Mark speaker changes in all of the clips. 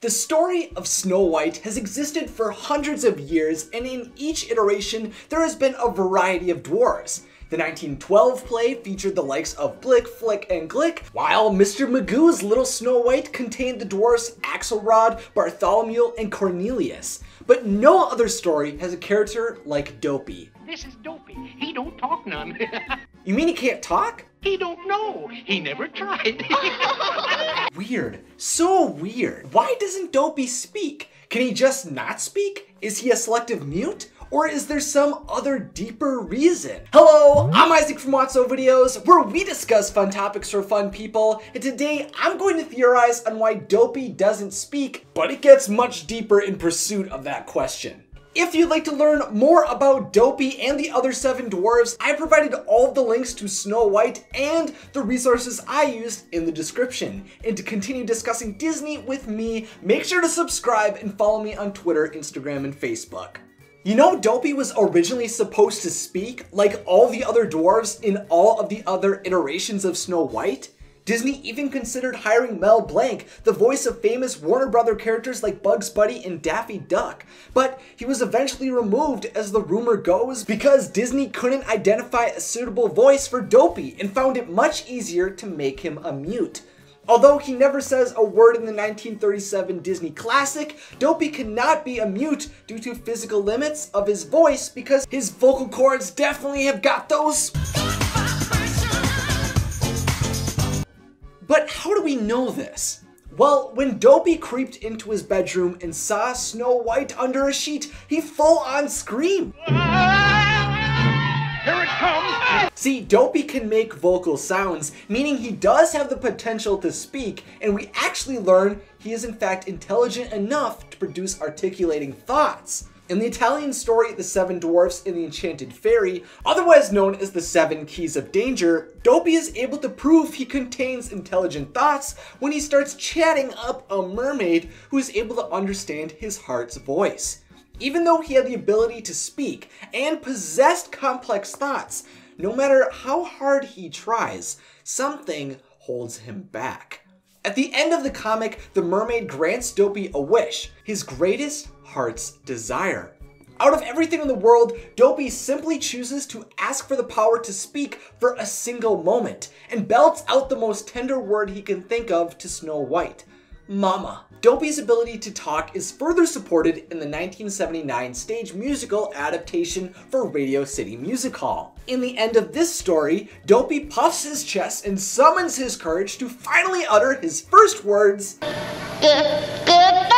Speaker 1: The story of Snow White has existed for hundreds of years, and in each iteration there has been a variety of dwarves. The 1912 play featured the likes of Blick, Flick, and Glick, while Mr. Magoo's Little Snow White contained the dwarfs Axlerod, Bartholomew, and Cornelius. But no other story has a character like Dopey.
Speaker 2: This is Dopey. He don't talk none.
Speaker 1: You mean he can't talk?
Speaker 2: He don't know. He never tried.
Speaker 1: Weird. So weird. Why doesn't Dopey speak? Can he just not speak? Is he a selective mute? Or is there some other deeper reason? Hello, I'm Isaac from Watso Videos, where we discuss fun topics for fun people, and today I'm going to theorize on why Dopey doesn't speak, but it gets much deeper in pursuit of that question. If you'd like to learn more about Dopey and the other 7 dwarves, I provided all of the links to Snow White and the resources I used in the description. And to continue discussing Disney with me, make sure to subscribe and follow me on Twitter, Instagram, and Facebook. You know, Dopey was originally supposed to speak like all the other dwarves in all of the other iterations of Snow White. Disney even considered hiring Mel Blanc, the voice of famous Warner Brother characters like Bugs Bunny and Daffy Duck, but he was eventually removed, as the rumor goes, because Disney couldn't identify a suitable voice for Dopey and found it much easier to make him a mute. Although he never says a word in the 1937 Disney classic, Dopey cannot be a mute due to physical limits of his voice because his vocal cords definitely have got those. But how do we know this? Well, when Dopey creeped into his bedroom and saw Snow White under a sheet, he full-on screamed.
Speaker 2: Here it comes!
Speaker 1: See, Dopey can make vocal sounds, meaning he does have the potential to speak, and we actually learn he is in fact intelligent enough to produce articulating thoughts. In the Italian story The 7 Dwarfs and the Enchanted Fairy, otherwise known as the 7 Keys of Danger, Dopey is able to prove he contains intelligent thoughts when he starts chatting up a mermaid who is able to understand his heart's voice. Even though he had the ability to speak and possessed complex thoughts, no matter how hard he tries, something holds him back. At the end of the comic, the mermaid grants Dopey a wish, his greatest heart's desire. Out of everything in the world, Dopey simply chooses to ask for the power to speak for a single moment, and belts out the most tender word he can think of to Snow White: Mama. Dopey's ability to talk is further supported in the 1979 stage musical adaptation for Radio City Music Hall. In the end of this story, Dopey puffs his chest and summons his courage to finally utter his first words.
Speaker 3: Goodbye,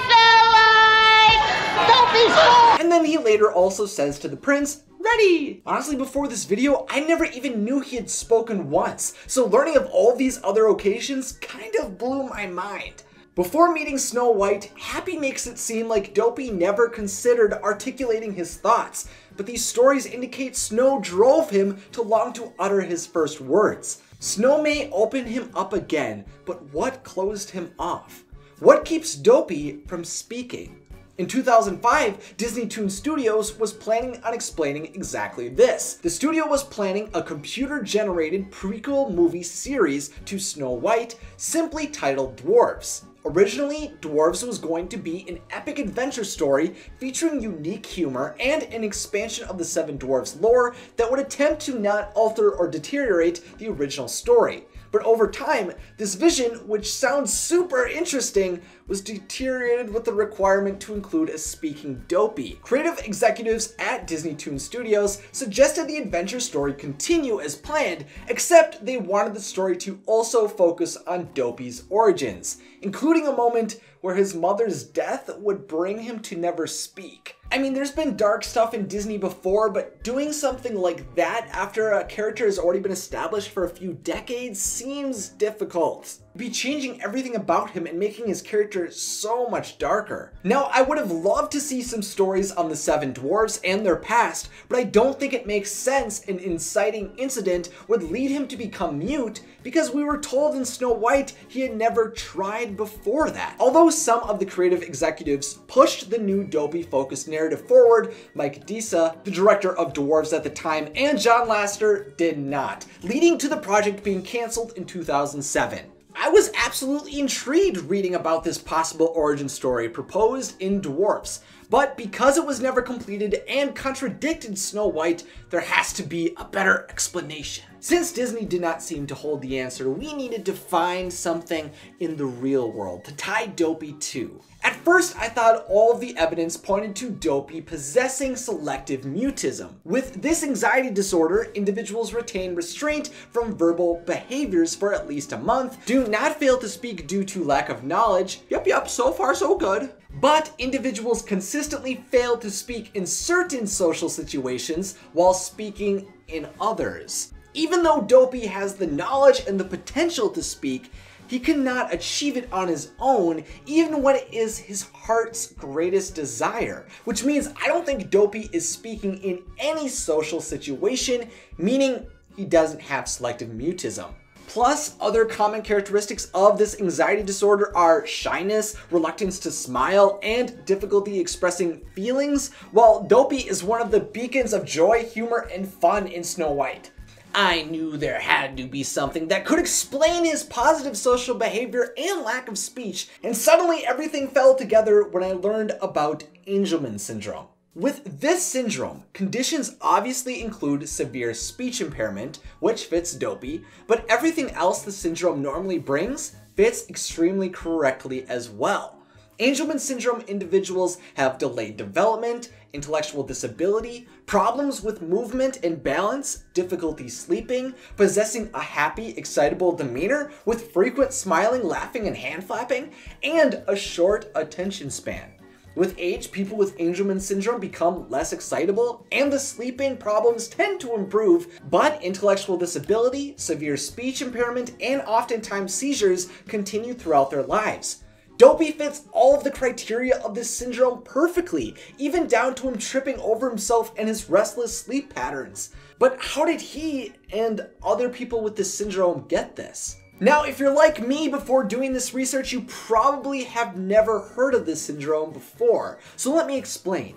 Speaker 3: Philip! Dopey's home!
Speaker 1: And then he later also says to the prince, ready! Honestly, before this video, I never even knew he had spoken once, so learning of all these other occasions kind of blew my mind. Before meeting Snow White, Happy makes it seem like Dopey never considered articulating his thoughts, but these stories indicate Snow drove him to long to utter his first words. Snow may open him up again, but what closed him off? What keeps Dopey from speaking? In 2005, Disney Toon Studios was planning on explaining exactly this. The studio was planning a computer-generated prequel movie series to Snow White, simply titled Dwarves. Originally, Dwarves was going to be an epic adventure story featuring unique humor and an expansion of the 7 Dwarves lore that would attempt to not alter or deteriorate the original story. But over time, this vision, which sounds super interesting, was deteriorated with the requirement to include a speaking Dopey. Creative executives at Disney Toon Studios suggested the adventure story continue as planned, except they wanted the story to also focus on Dopey's origins, including a moment where his mother's death would bring him to never speak. I mean, there's been dark stuff in Disney before, but doing something like that after a character has already been established for a few decades seems difficult. Be changing everything about him and making his character so much darker. Now, I would have loved to see some stories on the 7 dwarves and their past, but I don't think it makes sense an inciting incident would lead him to become mute, because we were told in Snow White he had never tried before that. Although some of the creative executives pushed the new Dopey-focused narrative forward, Mike Disa, the director of Dwarves at the time, and John Lasseter did not, leading to the project being cancelled in 2007. I was absolutely intrigued reading about this possible origin story proposed in Dwarfs, but because it was never completed and contradicted Snow White, there has to be a better explanation. Since Disney did not seem to hold the answer, we needed to find something in the real world to tie Dopey to. At first, I thought all of the evidence pointed to Dopey possessing selective mutism. With this anxiety disorder, individuals retain restraint from verbal behaviors for at least a month, do not fail to speak due to lack of knowledge, yep, so far so good, but individuals consistently fail to speak in certain social situations while speaking in others. Even though Dopey has the knowledge and the potential to speak, he cannot achieve it on his own, even when it is his heart's greatest desire. Which means I don't think Dopey is speaking in any social situation, meaning he doesn't have selective mutism. Plus, other common characteristics of this anxiety disorder are shyness, reluctance to smile, and difficulty expressing feelings, while Dopey is one of the beacons of joy, humor, and fun in Snow White. I knew there had to be something that could explain his positive social behavior and lack of speech, and suddenly everything fell together when I learned about Angelman Syndrome. With this syndrome, conditions obviously include severe speech impairment, which fits Dopey, but everything else the syndrome normally brings fits extremely correctly as well. Angelman syndrome individuals have delayed development, intellectual disability, problems with movement and balance, difficulty sleeping, possessing a happy, excitable demeanor with frequent smiling, laughing, and hand flapping, and a short attention span. With age, people with Angelman syndrome become less excitable, and the sleeping problems tend to improve, but intellectual disability, severe speech impairment, and oftentimes seizures continue throughout their lives. Dopey fits all of the criteria of this syndrome perfectly, even down to him tripping over himself and his restless sleep patterns. But how did he and other people with this syndrome get this? Now, if you're like me before doing this research, you probably have never heard of this syndrome before. So let me explain.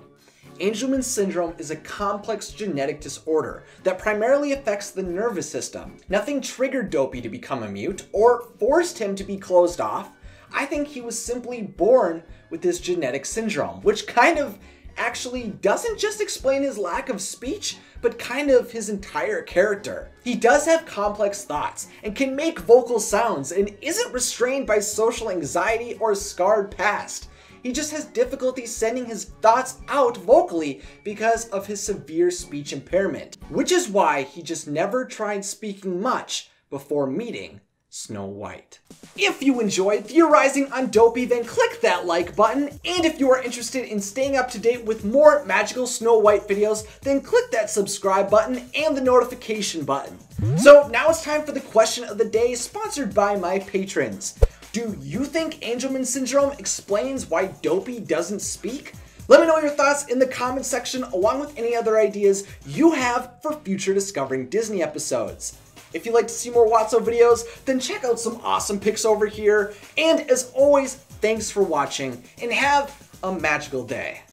Speaker 1: Angelman syndrome is a complex genetic disorder that primarily affects the nervous system. Nothing triggered Dopey to become a mute or forced him to be closed off. I think he was simply born with this genetic syndrome, which kind of actually doesn't just explain his lack of speech, but kind of his entire character. He does have complex thoughts and can make vocal sounds and isn't restrained by social anxiety or scarred past. He just has difficulty sending his thoughts out vocally because of his severe speech impairment, which is why he just never tried speaking much before meeting Snow White. If you enjoyed theorizing on Dopey, then click that like button, and if you are interested in staying up to date with more magical Snow White videos, then click that subscribe button and the notification button. So now it's time for the question of the day, sponsored by my patrons. Do you think Angelman syndrome explains why Dopey doesn't speak? Let me know your thoughts in the comment section, along with any other ideas you have for future Discovering Disney episodes. If you'd like to see more Watso videos, then check out some awesome pics over here. And as always, thanks for watching and have a magical day.